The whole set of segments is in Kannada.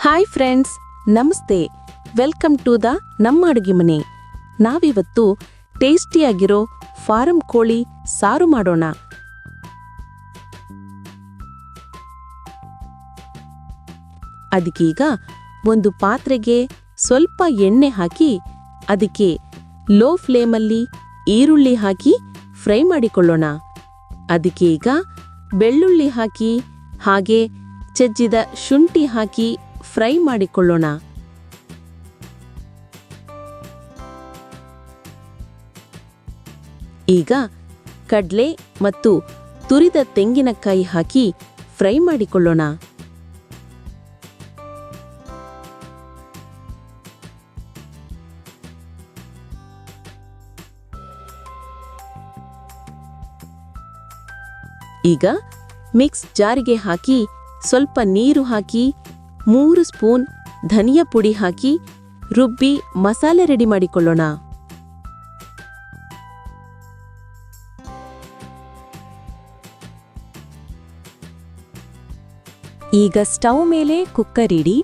ಹಾಯ್ ಫ್ರೆಂಡ್ಸ್, ನಮಸ್ತೆ. ವೆಲ್ಕಮ್ ಟು ದ ನಮ್ಮ ಅಡುಗೆ ಮನೆ. ನಾವಿವತ್ತು ಟೇಸ್ಟಿಯಾಗಿರೋ ಫಾರಂ ಕೋಳಿ ಸಾರು ಮಾಡೋಣ. ಅದಕ್ಕೀಗ ಒಂದು ಪಾತ್ರೆಗೆ ಸ್ವಲ್ಪ ಎಣ್ಣೆ ಹಾಕಿ ಅದಕ್ಕೆ ಲೋ ಫ್ಲೇಮಲ್ಲಿ ಈರುಳ್ಳಿ ಹಾಕಿ ಫ್ರೈ ಮಾಡಿಕೊಳ್ಳೋಣ. ಅದಕ್ಕೆ ಈಗ ಬೆಳ್ಳುಳ್ಳಿ ಹಾಕಿ ಹಾಗೆ ಜಜ್ಜಿದ ಶುಂಠಿ ಹಾಕಿ ಫ್ರೈ ಮಾಡಿಕೊಳ್ಳೋಣ. ಈಗ ಕಡ್ಲೆ ಮತ್ತು ತುರಿದ ತೆಂಗಿನಕಾಯಿ ಹಾಕಿ ಫ್ರೈ ಮಾಡಿಕೊಳ್ಳೋಣ. ಈಗ ಮಿಕ್ಸ್ ಜಾರಿಗೆ ಹಾಕಿ ಸ್ವಲ್ಪ ನೀರು ಹಾಕಿ 3 ಸ್ಪೂನ್ ಧನಿಯಾ ಪುಡಿ ಹಾಕಿ ರುಬ್ಬಿ ಮಸಾಲೆ ರೆಡಿ ಮಾಡಿಕೊಳ್ಳೋಣ. ಈಗ ಸ್ಟವ್ ಮೇಲೆ ಕುಕ್ಕರ್ ಇಡಿ.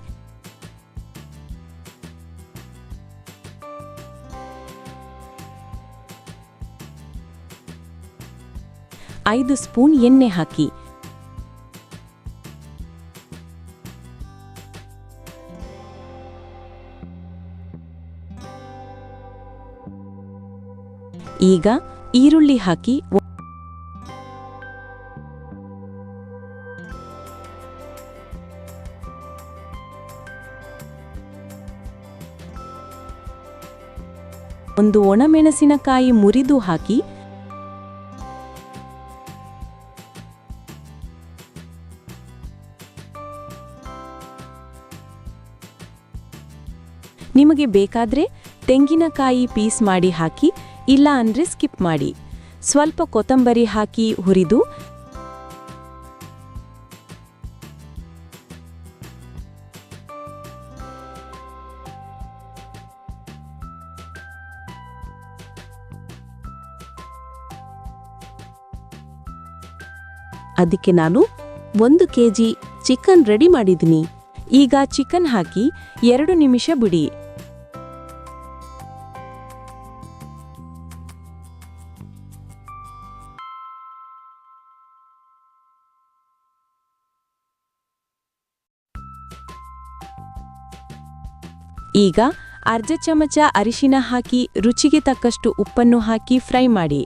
ಐದು ಸ್ಪೂನ್ ಎಣ್ಣೆ ಹಾಕಿ. ಈಗ ಈರುಳ್ಳಿ ಹಾಕಿ ಒಂದು ಒಣಮೆಣಸಿನಕಾಯಿ ಮುರಿದು ಹಾಕಿ ನಿಮಗೆ ಬೇಕಾದ್ರೆ ತೆಂಗಿನಕಾಯಿ ಪೀಸ್ ಮಾಡಿ ಹಾಕಿ, ಇಲ್ಲ ಅಂದ್ರೆ ಸ್ಕಿಪ್ ಮಾಡಿ. ಸ್ವಲ್ಪ ಕೊತ್ತಂಬರಿ ಹಾಕಿ ಹುರಿದು ಅದಕ್ಕೆ ನಾನು 1 ಕೆಜಿ ಚಿಕನ್ ರೆಡಿ ಮಾಡಿದ್ದೀನಿ. ಈಗ ಚಿಕನ್ ಹಾಕಿ 2 ನಿಮಿಷ ಬಿಡಿ. ಈಗ ಅರ್ಧ ಚಮಚ ಅರಿಶಿನ ಹಾಕಿ ರುಚಿಗೆ ತಕ್ಕಷ್ಟು ಉಪ್ಪನ್ನು ಹಾಕಿ ಫ್ರೈ ಮಾಡಿ.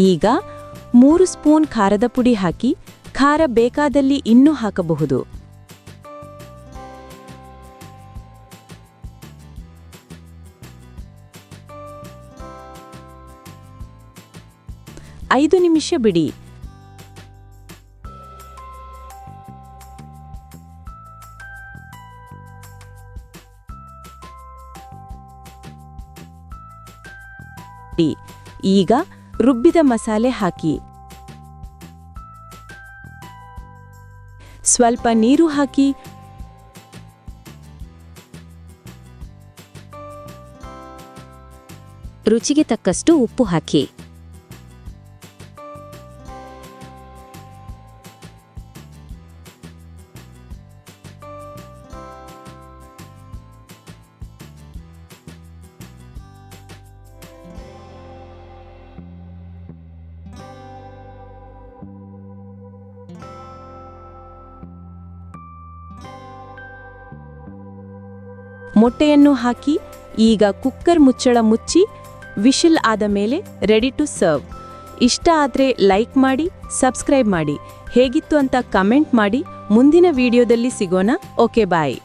ಈಗ 3 ಸ್ಪೂನ್ ಖಾರದ ಪುಡಿ ಹಾಕಿ, ಖಾರ ಬೇಕಾದಲ್ಲಿ ಇನ್ನೂ ಹಾಕಬಹುದು. ಐದು ನಿಮಿಷ ಬಿಡಿ. ಈಗ ರುಬ್ಬಿದ ಮಸಾಲೆ ಹಾಕಿ, ಸ್ವಲ್ಪ ನೀರು ಹಾಕಿ ರುಚಿಗೆ ತಕ್ಕಷ್ಟು ಉಪ್ಪು ಹಾಕಿ. ಮೊಟ್ಟೆಯನ್ನು ಹಾಕಿ ಈಗ ಕುಕ್ಕರ್ ಮುಚ್ಚಳ ಮುಚ್ಚಿ ವಿಶಿಲ್ ಆದ ಮೇಲೆ ರೆಡಿ ಟು ಸರ್ವ್. ಇಷ್ಟ ಆದರೆ ಲೈಕ್ ಮಾಡಿ, ಸಬ್ಸ್ಕ್ರೈಬ್ ಮಾಡಿ. ಹೇಗಿತ್ತು ಅಂತ ಕಮೆಂಟ್ ಮಾಡಿ. ಮುಂದಿನ ವಿಡಿಯೋದಲ್ಲಿ ಸಿಗೋಣ. ಓಕೆ, ಬಾಯ್.